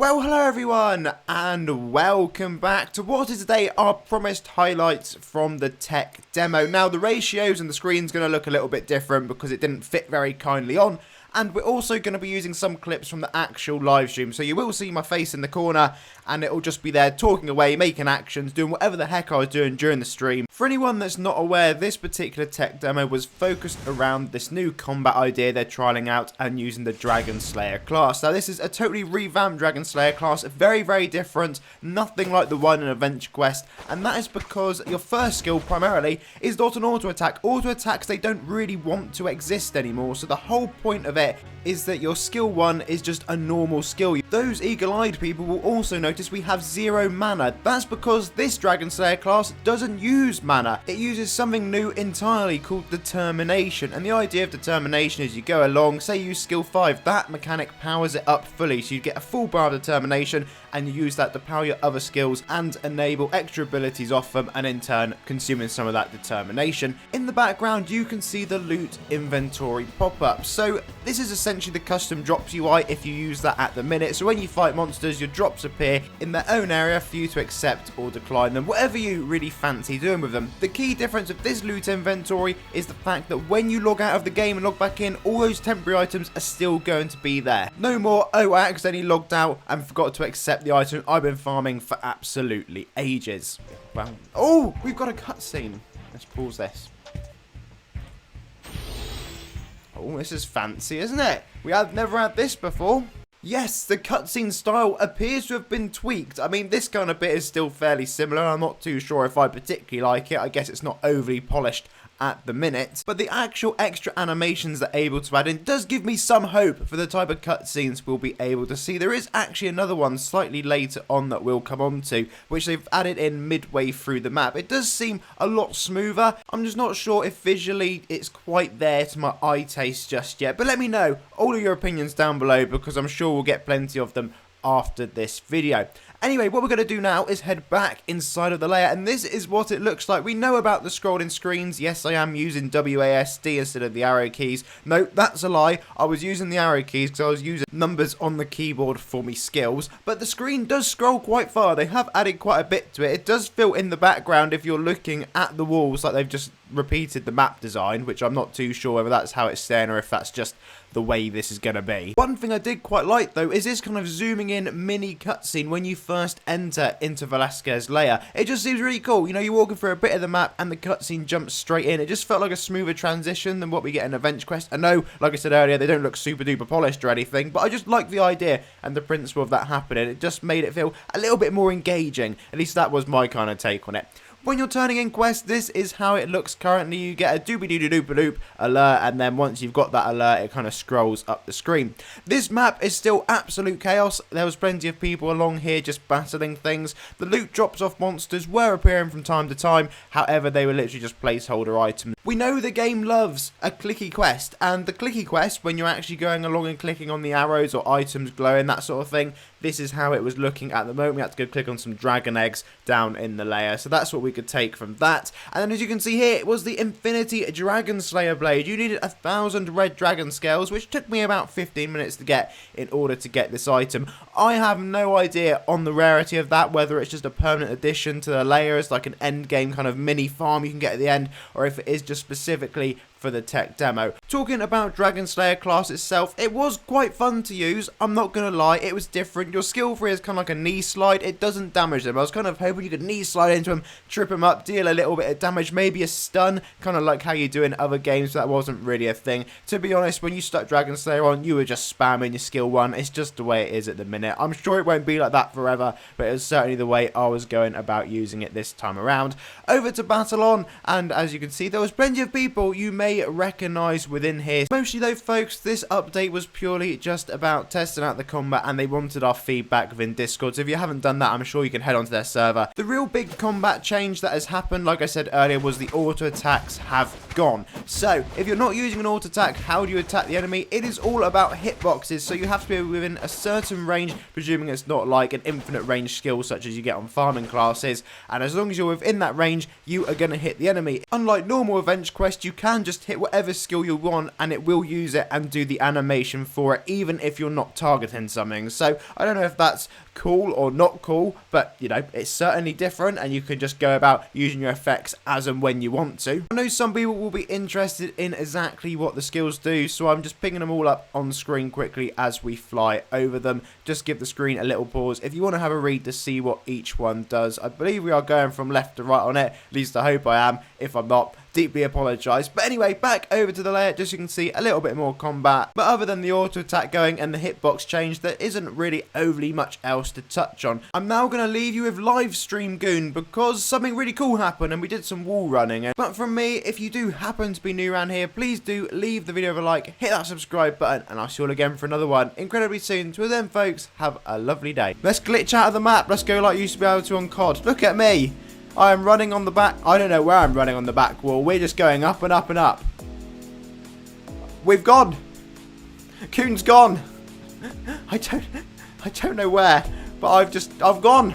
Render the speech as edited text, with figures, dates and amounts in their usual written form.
Well, hello everyone, and welcome back to what is today our promised highlights from the tech demo. Now, the ratios and the screen's going to look a little bit different because it didn't fit very kindly on, and we're also going to be using some clips from the actual live stream. So you will see my face in the corner, and it'll just be there talking away, making actions, doing whatever the heck I was doing during the stream. For anyone that's not aware, this particular tech demo was focused around this new combat idea they're trialing out and using the Dragon Slayer class. Now, this is a totally revamped Dragon Slayer class, very, very different, nothing like the one in Adventure Quest, and that is because your first skill primarily is not an auto attack. Auto attacks, they don't really want to exist anymore, so the whole point of it is that your skill 1 is just a normal skill. Those eagle-eyed people will also notice we have 0 mana. That's because this Dragon Slayer class doesn't use mana. It uses something new entirely called Determination, and the idea of Determination is you go along, say you use skill 5, that mechanic powers it up fully, so you get a full bar of Determination, and you use that to power your other skills and enable extra abilities off them, and in turn consuming some of that Determination. In the background you can see the loot inventory pop up. So this is essentially the custom drops UI if you use that at the minute. So when you fight monsters, your drops appear in their own area for you to accept or decline them, whatever you really fancy doing with them. The key difference of this loot inventory is the fact that when you log out of the game and log back in, all those temporary items are still going to be there. No more, oh, I accidentally logged out and forgot to accept the item I've been farming for absolutely ages. Well, oh, we've got a cutscene. Let's pause this. Oh, this is fancy, isn't it? We have never had this before. Yes, the cutscene style appears to have been tweaked. I mean, this kind of bit is still fairly similar. I'm not too sure if I particularly like it. I guess it's not overly polished at the minute, but the actual extra animations they're able to add in does give me some hope for the type of cutscenes we'll be able to see. There is actually another one slightly later on that we'll come on to, which they've added in midway through the map. It does seem a lot smoother. I'm just not sure if visually it's quite there to my eye taste just yet, but let me know all of your opinions down below because I'm sure we'll get plenty of them after this video. Anyway, what we're going to do now is head back inside of the layer, and this is what it looks like. We know about the scrolling screens. Yes, I am using WASD instead of the arrow keys. No, that's a lie. I was using the arrow keys because I was using numbers on the keyboard for me skills, but the screen does scroll quite far. They have added quite a bit to it. It does feel in the background if you're looking at the walls like they've just repeated the map design, which I'm not too sure whether that's how it's staying or if that's just the way this is going to be. One thing I did quite like though is this kind of zooming in mini cutscene when you first enter into Velasquez's lair. It just seems really cool. You know, you're walking through a bit of the map and the cutscene jumps straight in. It just felt like a smoother transition than what we get in Adventure Quest. I know, like I said earlier, they don't look super duper polished or anything, but I just like the idea and the principle of that happening. It just made it feel a little bit more engaging. At least that was my kind of take on it. When you're turning in quests, this is how it looks currently. You get a doobie-doo-doo-doop-a-loop alert, and then once you've got that alert, it kind of scrolls up the screen. This map is still absolute chaos. There was plenty of people along here just battling things. The loot drops off monsters were appearing from time to time. However, they were literally just placeholder items. We know the game loves a clicky quest, and the clicky quest, when you're actually going along and clicking on the arrows or items glowing, that sort of thing, this is how it was looking at the moment. We had to go click on some dragon eggs down in the layer, so that's what we could take from that. And then as you can see here, it was the Infinity Dragon Slayer blade. You needed 1,000 red dragon scales, which took me about 15 minutes to get in order to get this item. I have no idea on the rarity of that, whether it's just a permanent addition to the layers, like an end game kind of mini farm you can get at the end, or if it is just specifically for the tech demo. Talking about Dragon Slayer class itself, it was quite fun to use, I'm not gonna lie. It was different. Your skill 3 is kind of like a knee slide. It doesn't damage them. I was kind of hoping you could knee slide into them, trip them up, deal a little bit of damage, maybe a stun, kind of like how you do in other games. That wasn't really a thing. To be honest, when you stuck Dragon Slayer on, you were just spamming your skill 1. It's just the way it is at the minute. I'm sure it won't be like that forever, but it was certainly the way I was going about using it this time around. Over to Battle On, and as you can see, there was plenty of people you may recognize within here. Mostly though, folks, this update was purely just about testing out the combat, and they wanted our feedback within Discord, so if you haven't done that, I'm sure you can head onto their server. The real big combat change that has happened, like I said earlier, was the auto attacks have gone. So, if you're not using an auto attack, how do you attack the enemy? It is all about hitboxes, so you have to be within a certain range, presuming it's not like an infinite range skill such as you get on farming classes, and as long as you're within that range, you are going to hit the enemy. Unlike normal Avenge Quest, you can just hit whatever skill you want, and it will use it and do the animation for it, even if you're not targeting something. So, I don't know if that's cool or not cool, but you know, it's certainly different, and you can just go about using your effects as and when you want to. I know some people will be interested in exactly what the skills do, so I'm just picking them all up on screen quickly as we fly over them. Just give the screen a little pause if you want to have a read to see what each one does. I believe we are going from left to right on it, at least I hope I am. If I'm not, deeply apologise. But anyway, back over to the layer, just so you can see a little bit more combat. But other than the auto attack going and the hitbox change, there isn't really overly much else to touch on. I'm now going to leave you with live stream goon because something really cool happened and we did some wall running. But from me, if you do happen to be new around here, please do leave the video a like, hit that subscribe button, and I'll see you all again for another one incredibly soon. Till then, folks, have a lovely day. Let's glitch out of the map. Let's go like you used to be able to on COD. Look at me. I am running on the back. I don't know where I'm running on the back wall. We're just going up and up and up. We've gone. Coon's gone. I don't know where, but I've gone.